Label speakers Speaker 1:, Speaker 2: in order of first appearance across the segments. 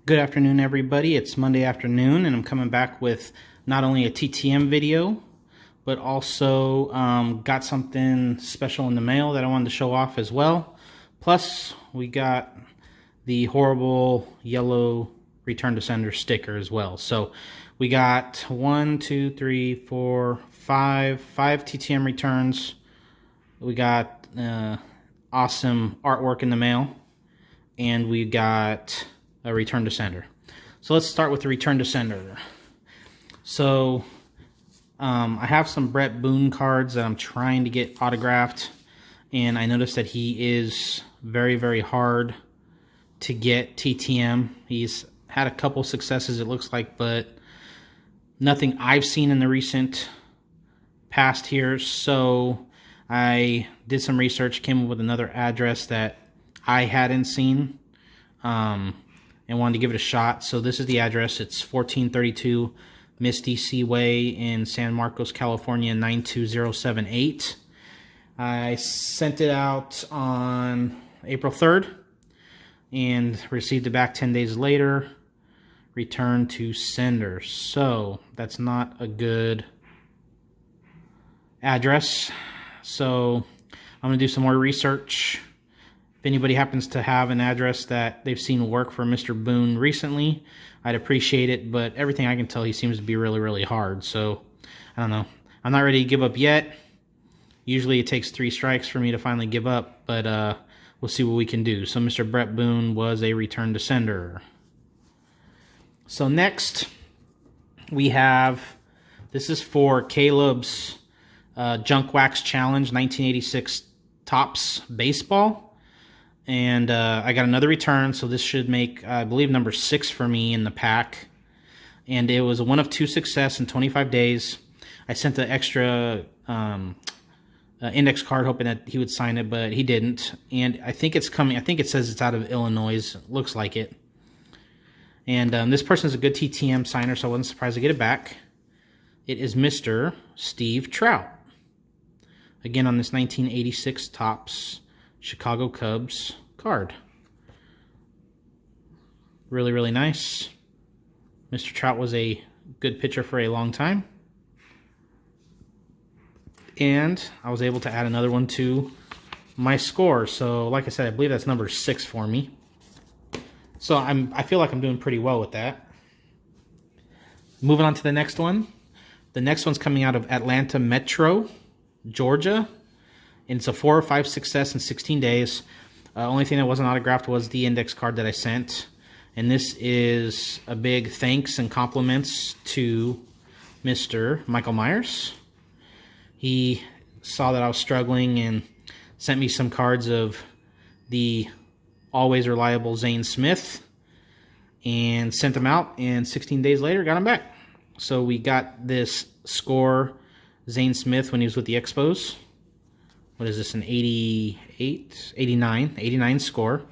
Speaker 1: Good afternoon, everybody. It's Monday afternoon, and I'm coming back with not only a TTM video, but also got something special in the mail that I wanted to show off as well. Plus, we got the horrible yellow return to sender sticker as well. So we got 5 TTM returns. We got awesome artwork in the mail, and we got a return to sender. So let's start with the return to sender. So I have some Bret Boone cards that I'm trying to get autographed, and I noticed that he is very, very hard to get TTM. He's had a couple successes, it looks like, but nothing I've seen in the recent past here. So I did some research, came up with another address that I hadn't seen, and wanted to give it a shot. So this is the address. It's 1432 Misty Seaway in San Marcos, California, 92078. I sent it out on April 3rd and received it back 10 days later. Return to sender. So that's not a good address. So I'm going to do some more research. If anybody happens to have an address that they've seen work for Mr. Boone recently, I'd appreciate it, but everything I can tell, he seems to be really, really hard. So, I don't know. I'm not ready to give up yet. Usually it takes 3 strikes for me to finally give up, but we'll see what we can do. So, Mr. Bret Boone was a return to sender. So, next, we have, this is for Caleb's Junk Wax Challenge 1986 Topps Baseball. And I got another return, so this should make, I believe, number 6 for me in the pack. And it was a 1 of 2 success in 25 days. I sent the extra index card hoping that he would sign it, but he didn't. And I think it's coming, I think it says it's out of Illinois. Looks like it. And this person is a good TTM signer, so I wasn't surprised to get it back. It is Mr. Steve Trout. Again, on this 1986 Topps Chicago Cubs card. Really, really nice. Mr. Trout was a good pitcher for a long time. And I was able to add another one to my score. So, like I said, I believe that's number 6 for me. So I feel like I'm doing pretty well with that. Moving on to the next one. The next one's coming out of Atlanta Metro, Georgia. And it's a 4 or 5 success in 16 days. Only thing that wasn't autographed was the index card that I sent. And this is a big thanks and compliments to Mr. Michael Myers. He saw that I was struggling and sent me some cards of the always reliable Zain Smith. And sent them out, and 16 days later got them back. So we got this score, Zain Smith, when he was with the Expos. What is this, an 89 score.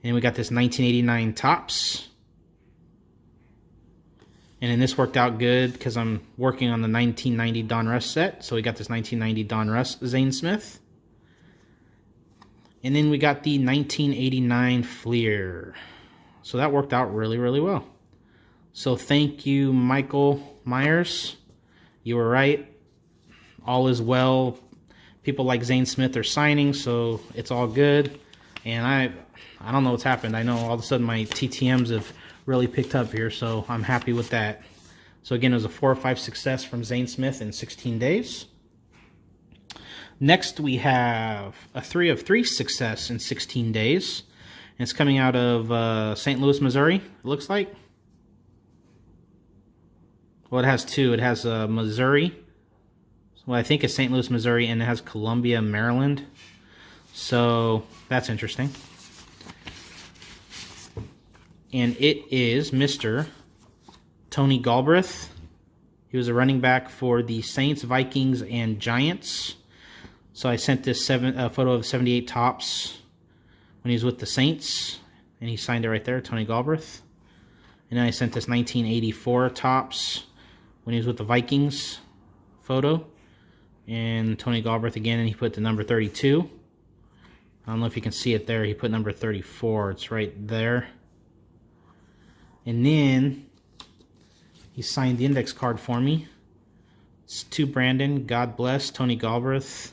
Speaker 1: And we got this 1989 Topps. And then this worked out good because I'm working on the 1990 Donruss set. So we got this 1990 Donruss Zain Smith. And then we got the 1989 Fleer. So that worked out really, really well. So thank you, Michael Myers. You were right. All is well. People like Zain Smith are signing, so it's all good. And I don't know what's happened. I know all of a sudden my TTMs have really picked up here, so I'm happy with that. So again, it was a 4 or 5 success from Zain Smith in 16 days. Next, we have a 3 of 3 success in 16 days. And it's coming out of St. Louis, Missouri, it looks like. Well, it has 2. It has Missouri. Well, I think it's St. Louis, Missouri, and it has Columbia, Maryland. So that's interesting. And it is Mr. Tony Galbreath. He was a running back for the Saints, Vikings, and Giants. So I sent this photo of 78 Topps when he was with the Saints, and he signed it right there, Tony Galbreath. And then I sent this 1984 Topps when he was with the Vikings photo. And Tony Galbreath again, and he put the number 32. I don't know if you can see it there. He put number 34. It's right there. And then he signed the index card for me. It's to Brandon, God bless, Tony Galbreath,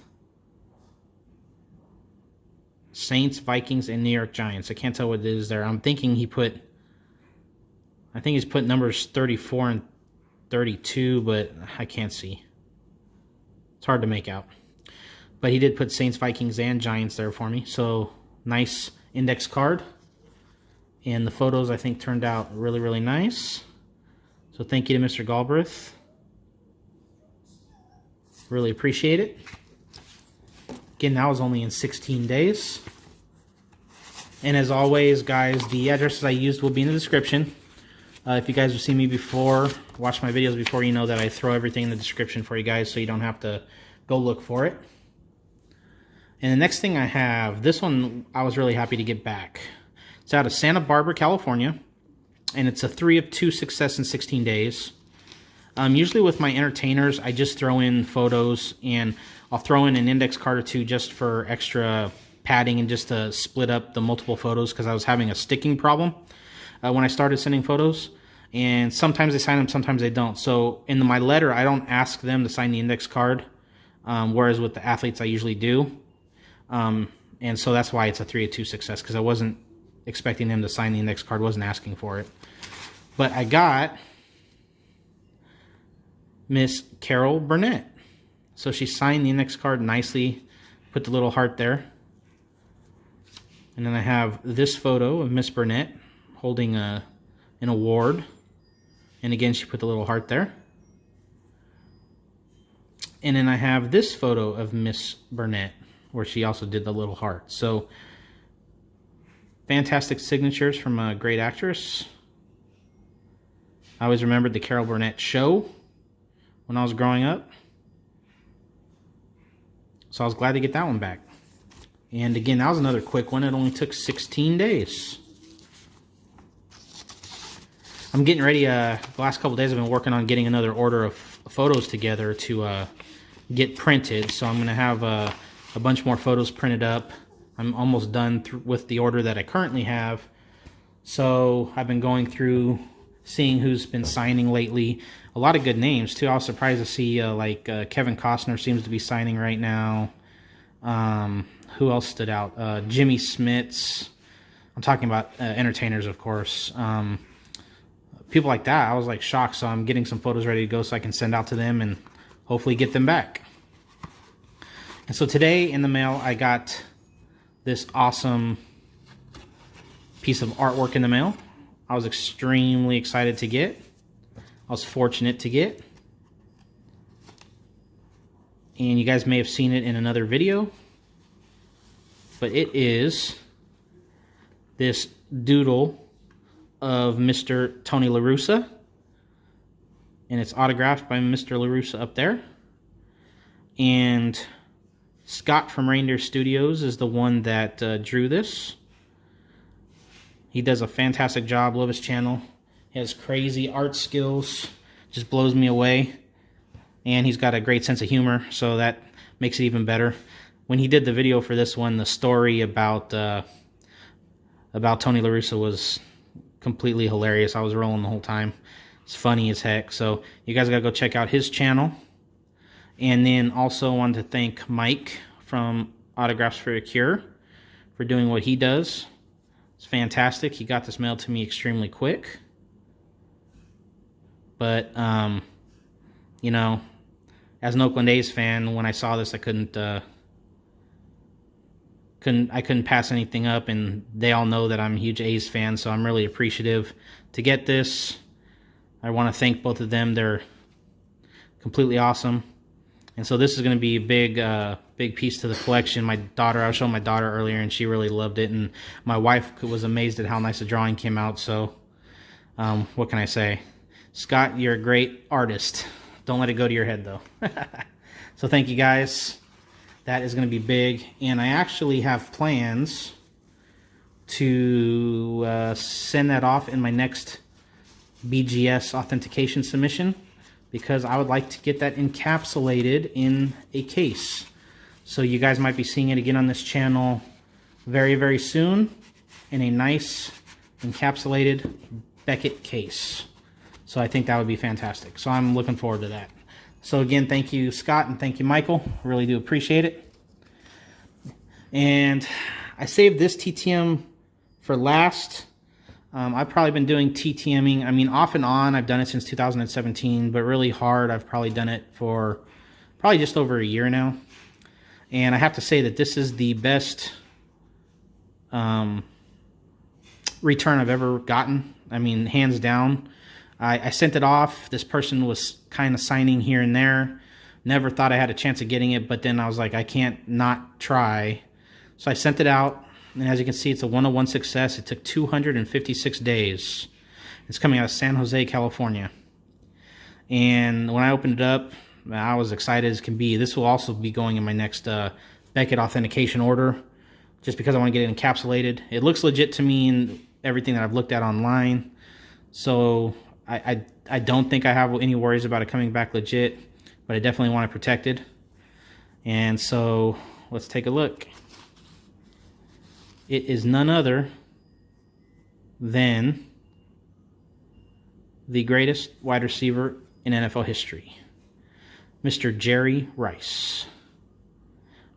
Speaker 1: Saints, Vikings, and New York Giants. I can't tell what it is there. I'm thinking he's put numbers 34 and 32, but I can't see. It's hard to make out. But he did put Saints, Vikings, and Giants there for me. So, nice index card. And the photos, I think, turned out really, really nice. So, thank you to Mr. Galbreath. Really appreciate it. Again, that was only in 16 days. And as always, guys, the addresses I used will be in the description. If you guys have seen me before, watched my videos before, you know that I throw everything in the description for you guys so you don't have to go look for it. And the next thing I have, this one I was really happy to get back. It's out of Santa Barbara, California, and it's a 3 of 2 success in 16 days. Usually with my entertainers, I just throw in photos, and I'll throw in an index card or two just for extra padding and just to split up the multiple photos because I was having a sticking problem when I started sending photos. And sometimes they sign them, sometimes they don't. So in my letter, I don't ask them to sign the index card, whereas with the athletes I usually do. And so that's why it's a 3 of 2 success, because I wasn't expecting them to sign the index card, wasn't asking for it. But I got Miss Carol Burnett. So she signed the index card nicely, put the little heart there. And then I have this photo of Miss Burnett holding an award. And again, she put the little heart there. And then I have this photo of Miss Burnett, where she also did the little heart. So, fantastic signatures from a great actress. I always remembered the Carol Burnett show when I was growing up. So I was glad to get that one back. And again, that was another quick one. It only took 16 days. I'm getting ready. The last couple days I've been working on getting another order of photos together to get printed. So I'm going to have a bunch more photos printed up. I'm almost done with the order that I currently have. So I've been going through, seeing who's been signing lately. A lot of good names too. I was surprised to see like Kevin Costner seems to be signing right now. Who else stood out? Jimmy Smits. I'm talking about entertainers, of course. People like that. I was like shocked. So I'm getting some photos ready to go so I can send out to them and hopefully get them back. And so today in the mail, I got this awesome piece of artwork in the mail. I was extremely excited to get. I was fortunate to get. And you guys may have seen it in another video. But it is this doodle of Mr. Tony La Russa. And it's autographed by Mr. La Russa up there. And Scott from Reindeer Studios is the one that drew this. He does a fantastic job. Love his channel. He has crazy art skills. Just blows me away. And he's got a great sense of humor, so that makes it even better. When he did the video for this one, the story about Tony La Russa was completely hilarious. I was rolling the whole time. It's funny as heck. So you guys gotta go check out his channel. And then also wanted to thank Mike from Autographs for a Cure for doing what he does. It's fantastic. He got this mailed to me extremely quick. But, you know, as an Oakland A's fan, when I saw this, I couldn't pass anything up, and they all know that I'm a huge A's fan, so I'm really appreciative to get this. I want to thank both of them. They're completely awesome. And so this is going to be a big piece to the collection. I was showing my daughter earlier, and she really loved it. And my wife was amazed at how nice the drawing came out. So what can I say? Scott, you're a great artist. Don't let it go to your head, though. So thank you, guys. That is going to be big. And I actually have plans to send that off in my next BGS authentication submission, because I would like to get that encapsulated in a case. So you guys might be seeing it again on this channel very, very soon in a nice encapsulated Beckett case. So I think that would be fantastic. So I'm looking forward to that. So again, thank you, Scott, and thank you, Michael. Really do appreciate it. And I saved this TTM for last. I've probably been doing TTMing, I mean, off and on. I've done it since 2017, but really hard, I've probably done it for probably just over a year now. And I have to say that this is the best return I've ever gotten. I mean, hands down. I sent it off. This person was kind of signing here and there. Never thought I had a chance of getting it, but then I was like, I can't not try. So I sent it out, and as you can see, it's a 101 success. It took 256 days. It's coming out of San Jose, California. And when I opened it up, I was excited as can be. This will also be going in my next Beckett authentication order, just because I want to get it encapsulated. It looks legit to me in everything that I've looked at online. So I don't think I have any worries about it coming back legit, but I definitely want it protected. And so let's take a look. It is none other than the greatest wide receiver in NFL history, Mr. Jerry Rice,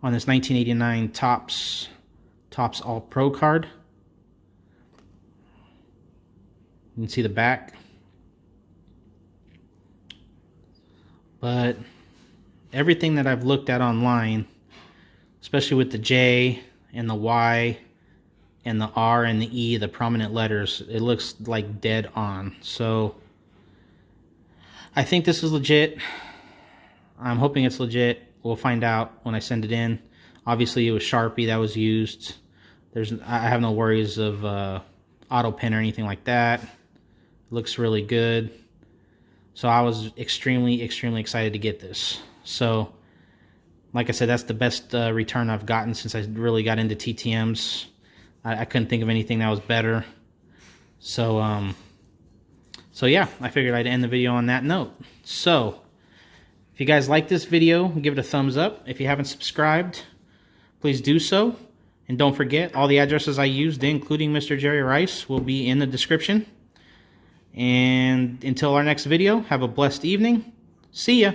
Speaker 1: on this 1989 Topps All-Pro card. You can see the back. But everything that I've looked at online, especially with the J and the Y and the R and the E, the prominent letters, it looks like dead on. So I think this is legit. I'm hoping it's legit. We'll find out when I send it in. Obviously, it was Sharpie that was used. I have no worries of auto pen or anything like that. It looks really good. So I was extremely excited to get this. So, like I said, that's the best return I've gotten since I really got into TTMs. I couldn't think of anything that was better. So, so yeah, I figured I'd end the video on that note. So, if you guys like this video, give it a thumbs up. If you haven't subscribed, please do so. And don't forget, all the addresses I used, including Mr. Jerry Rice, will be in the description. And until our next video, have a blessed evening. See ya.